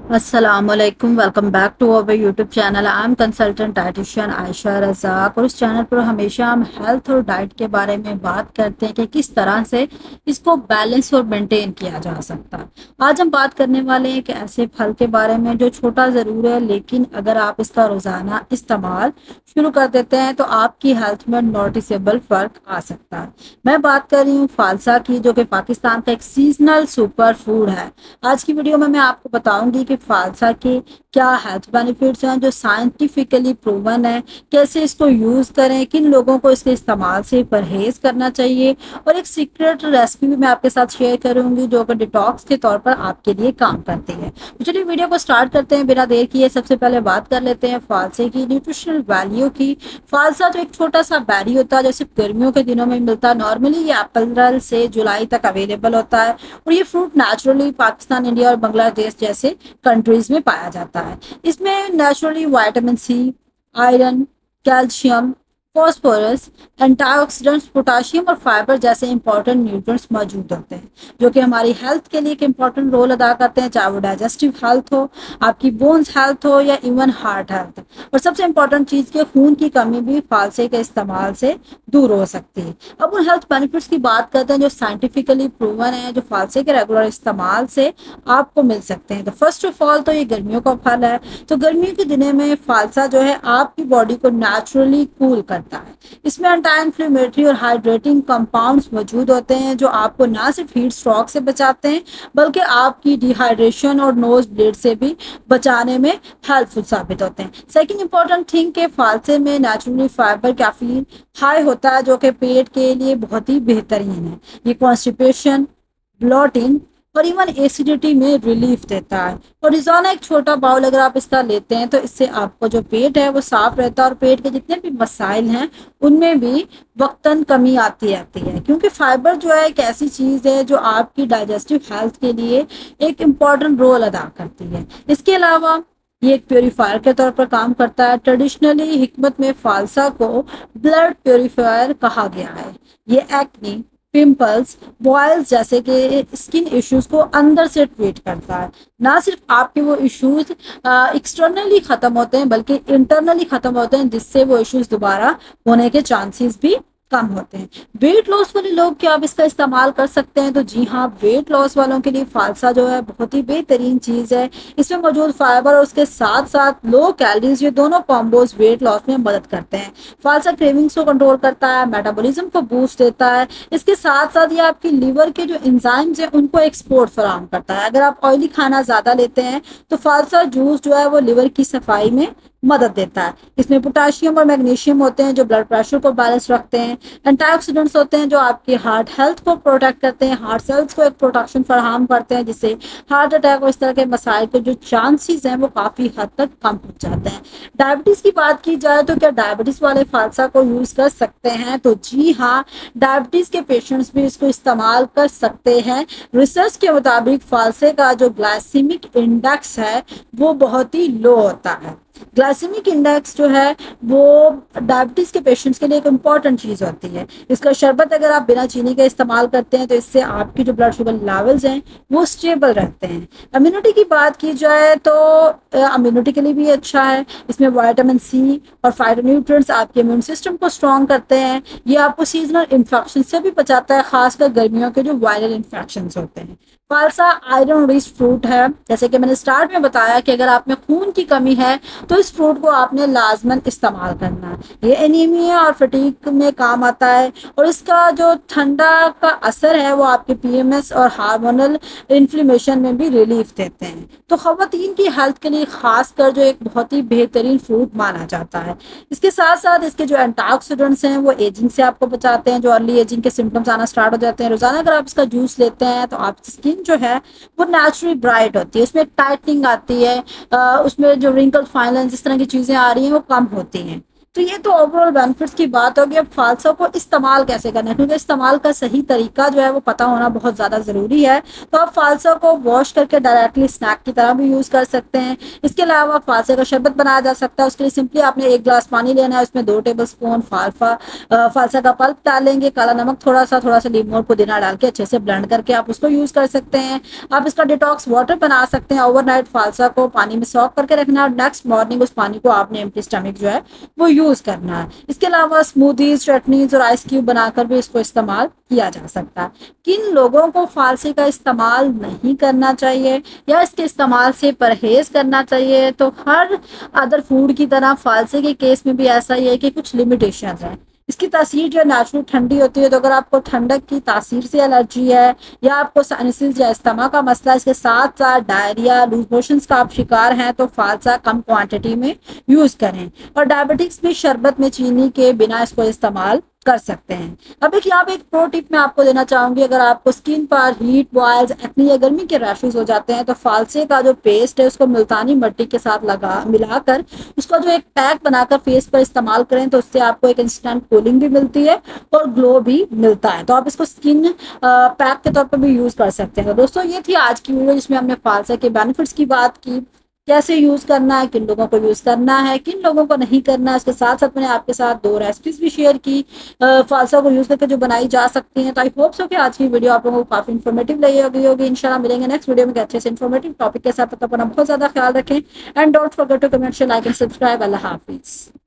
अस्सलामुअलैकुम, welcome back to our YouTube channel. I am consultant dietitian Ayesha Razzaq और इस channel पर हमेशा हम हेल्थ और डाइट के बारे में बात करते हैं कि किस तरह से इसको बैलेंस और मेंटेन किया जा सकता है। आज हम बात करने वाले हैं एक ऐसे फल के बारे में जो छोटा ज़रूर है, लेकिन अगर आप इसका रोज़ाना इस्तेमाल शुरू कर देते हैं तो आपकी हेल्थ में नोटिसेबल फ़र्क आ सकता है। मैं बात कर रही हूँ फालसा की, जो कि पाकिस्तान का एक सीजनल सुपर फूड है। आज की वीडियो में मैं आपको बताऊंगी कि फालसा के क्या हेल्थ बेनिफिट्स हैं जो साइंटिफिकली प्रूवन है, कैसे इसको यूज करें, किन लोगों को इसके इस्तेमाल से परहेज करना चाहिए, और एक सीक्रेट रेसिपी भी मैं आपके साथ शेयर करूंगी जो कि डिटॉक्स के तौर पर आपके लिए काम करती है। तो चलिए वीडियो को स्टार्ट करते हैं बिना देर किए। सबसे पहले बात कर लेते हैं फालसे की न्यूट्रिशनल वैल्यू की। फालसा जो एक छोटा सा बैरी होता है जो सिर्फ गर्मियों के दिनों में मिलता है। नॉर्मली ये अप्रैल से जुलाई तक अवेलेबल होता है और ये फ्रूट नेचुरली पाकिस्तान, इंडिया और बांग्लादेश जैसे कंट्रीज में पाया जाता है। इसमें naturally vitamin C, iron, calcium, phosphorus, antioxidants, potassium और फाइबर जैसे इंपॉर्टेंट न्यूट्रिएंट्स मौजूद होते हैं जो कि हमारी हेल्थ के लिए एक इंपॉर्टेंट रोल अदा करते हैं, चाहे वो डाइजेस्टिव हेल्थ हो, आपकी बोन्स हेल्थ हो या इवन हार्ट हेल्थ। और सबसे इंपॉर्टेंट चीज की खून की कमी भी फालसे के इस्तेमाल से दूर हो सकती है। अब उन हेल्थ बेनिफिट्स की बात करते हैं जो साइंटिफिकली प्रूवन है, जो फालसे के रेगुलर इस्तेमाल से आपको मिल सकते हैं। तो फर्स्ट ऑफ ऑल तो ये गर्मियों का फल है, तो गर्मियों के दिनों में फालसा जो है आपकी बॉडी को नेचुरली कूल करता है। इसमें एंटी इन्फ्लेमेटरी और हाइड्रेटिंग कंपाउंड्स मौजूद होते हैं जो आपको ना सिर्फ हीट स्ट्रोक से बचाते हैं बल्कि आपकी डिहाइड्रेशन और नोज ब्लीड से भी बचाने में हेल्पफुल साबित होते हैं। सेकंड इंपॉर्टेंट थिंग के फालसे में नेचुरली फाइबर कैफीन हाई होता है जो कि पेट के लिए बहुत ही बेहतरीन है। ये कॉन्स्टिपेशन, ब्लॉटिंग और इवन एसिडिटी में रिलीफ देता है। और रोजाना एक छोटा बाउल अगर आप इसका लेते हैं तो इससे आपको जो पेट है वो साफ रहता है और पेट के जितने भी मसाइल हैं उनमें भी वक्तन कमी आती रहती है, क्योंकि फाइबर जो है एक ऐसी चीज है जो आपकी डाइजेस्टिव हेल्थ के लिए एक इम्पॉर्टेंट रोल अदा करती है। इसके अलावा ये एक प्योरीफायर के तौर पर काम करता है। ट्रेडिशनली हिकमत में फालसा को ब्लड प्योरीफायर कहा गया है। ये एक्ने, पिंपल्स, बॉयल्स जैसे कि स्किन इश्यूज को अंदर से ट्रीट करता है। ना सिर्फ आपके वो इश्यूज एक्सटर्नली खत्म होते हैं बल्कि इंटरनली खत्म होते हैं, जिससे वो इश्यूज दोबारा होने के चांसेस भी कम होते हैं। वेट लॉस वाले लोग क्या आप इसका इस्तेमाल कर सकते हैं? तो जी हाँ, वेट लॉस वालों के लिए फालसा जो है बहुत ही बेहतरीन चीज है। इसमें मौजूद फाइबर और उसके साथ साथ लो कैलोरीज, ये दोनों कॉम्बोज वेट लॉस में मदद करते हैं। फालसा क्रेविंग्स को कंट्रोल करता है, मेटाबॉलिज्म को बूस्ट देता है। इसके साथ साथ ये आपकी लीवर के जो एंजाइम्स हैं उनको एक्सपोर्ट फराहम करता है। अगर आप ऑयली खाना ज्यादा लेते हैं तो फालसा जूस जो है वो लिवर की सफाई में मदद देता है। इसमें पोटाशियम और मैग्नीशियम होते हैं जो ब्लड प्रेशर को बैलेंस रखते हैं। एंटीऑक्सीडेंट्स होते हैं जो आपकी हार्ट हेल्थ को प्रोटेक्ट करते हैं, हार्ट सेल्स को एक प्रोटेक्शन फराहम करते हैं, जिससे हार्ट अटैक और इस तरह के मसाइल के जो चांसेस हैं वो काफी हद तक कम हो जाते हैं। डायबिटीज की बात की जाए तो क्या डायबिटीज वाले फालसा को यूज कर सकते हैं? तो जी हाँ, डायबिटीज के पेशेंट्स भी इसको इस्तेमाल कर सकते हैं। रिसर्च के मुताबिक फालसे का जो ग्लाइसेमिक इंडेक्स है वो बहुत ही लो होता है। ग्लाइसेमिक इंडेक्स जो है वो डायबिटीज के पेशेंट्स के लिए एक इम्पॉर्टेंट चीज होती है। इसका शरबत अगर आप बिना चीनी का इस्तेमाल करते हैं तो इससे आपकी जो ब्लड शुगर लेवल्स हैं वो स्टेबल रहते हैं। इम्यूनिटी की बात की जाए तो इम्यूनिटी के लिए भी अच्छा है। इसमें विटामिन सी और फाइटोन्यूट्रिएंट्स आपके इम्यून सिस्टम को स्ट्रॉन्ग करते हैं। ये आपको सीजनल इन्फेक्शन से भी बचाता है, खासकर गर्मियों के जो वायरल इन्फेक्शन होते हैं। फालसा आयरन रिच फ्रूट है। जैसे कि मैंने स्टार्ट में बताया कि अगर आप में खून की कमी है तो इस फ्रूट को आपने लाजमन इस्तेमाल करना है। ये एनीमिया और फटीग में काम आता है और इसका जो ठंडा का असर है वो आपके पीएमएस और हार्मोनल इन्फ्लेमेशन में भी रिलीफ देते हैं। तो खवातीन की हेल्थ के लिए खासकर जो एक बहुत ही बेहतरीन फ्रूट माना जाता है। इसके साथ साथ इसके जो एंटीऑक्सीडेंट्स हैं वो एजिंग से आपको बचाते हैं, जो अर्ली एजिंग के सिम्टम्स आना स्टार्ट हो जाते हैं। रोजाना अगर आप इसका जूस लेते हैं तो आपकी स्किन जो है वो नेचुरली ब्राइट होती है, उसमें टाइटनिंग आती है, उसमें जो रिंकल फाइनेंस इस तरह की चीजें आ रही हैं वो कम होती हैं। तो ये तो ओवरऑल बेनिफिट्स की बात होगी। अब फालसा को इस्तेमाल कैसे करना है, क्योंकि इस्तेमाल का सही तरीका जो है वो पता होना बहुत ज़्यादा ज़रूरी है। तो आप फालसा को वॉश करके डायरेक्टली स्नैक की तरह भी यूज़ कर सकते हैं। इसके अलावा फालसे का शरबत बनाया जा सकता है। उसके लिए सिंपली आपने 1 गिलास पानी लेना है, उसमें 2 टेबल स्पून फालसा का पल्प डालेंगे, काला नमक थोड़ा सा लीमू और पुदीना डाल के अच्छे से ब्लेंड करके आप उसको यूज़ कर सकते हैं। आप इसका डिटॉक्स वाटर बना सकते हैं। ओवरनाइट फालसा को पानी में सॉक करके रखना है और नेक्स्ट मॉर्निंग उस पानी को आपने एम्प्टी स्टमक जो है वो यूज़ करना है। इसके अलावा स्मूदीज, चटनीज और आइस क्यूब बनाकर भी इसको इस्तेमाल किया जा सकता है। किन लोगों को फालसे का इस्तेमाल नहीं करना चाहिए या इसके इस्तेमाल से परहेज करना चाहिए, तो हर अदर फूड की तरह फालसे के केस में भी ऐसा ही है कि कुछ लिमिटेशन है। इसकी तासीर जो है नेचुरल ठंडी होती है, तो अगर आपको ठंडक की तासीर से एलर्जी है या आपको साइनसिस या अस्थमा का मसला, इसके साथ साथ डायरिया, लूज मोशंस का आप शिकार हैं, तो फालसा कम क्वांटिटी में यूज करें। और डायबिटिक्स भी शरबत में चीनी के बिना इसको इस्तेमाल कर सकते हैं। अब एक यहाँ पे एक प्रो टिप मैं आपको देना चाहूंगी। अगर आपको स्किन पर हीट, बॉयल्स, एक्ने या गर्मी के रैशेस हो जाते हैं, तो फालसे का जो पेस्ट है उसको मुल्तानी मिट्टी के साथ लगा मिलाकर उसका जो एक पैक बनाकर फेस पर इस्तेमाल करें, तो उससे आपको एक इंस्टेंट कूलिंग भी मिलती है और ग्लो भी मिलता है। तो आप इसको स्किन पैक के तौर पर भी यूज कर सकते हैं। तो दोस्तों ये थी आज की वीडियो जिसमें हमने फालसा के बेनिफिट्स की बात की, कैसे यूज करना है, किन लोगों को यूज करना है, किन लोगों को नहीं करना है। इसके साथ साथ मैंने आपके साथ 2 रेसिपीज भी शेयर की फालसा को यूज करके जो बनाई जा सकती हैं। तो आई होप सो कि आज की वीडियो आप लोगों को काफी इन्फॉर्मेटिव लगी होगी। इंशाल्लाह मिलेंगे नेक्स्ट वीडियो में अच्छे से इन्फॉर्मेटिव टॉपिक के साथ। तब तक अपना बहुत ज्यादा ख्याल रखें and don't forget to comment, share, like and subscribe. अल्लाह हाफिज।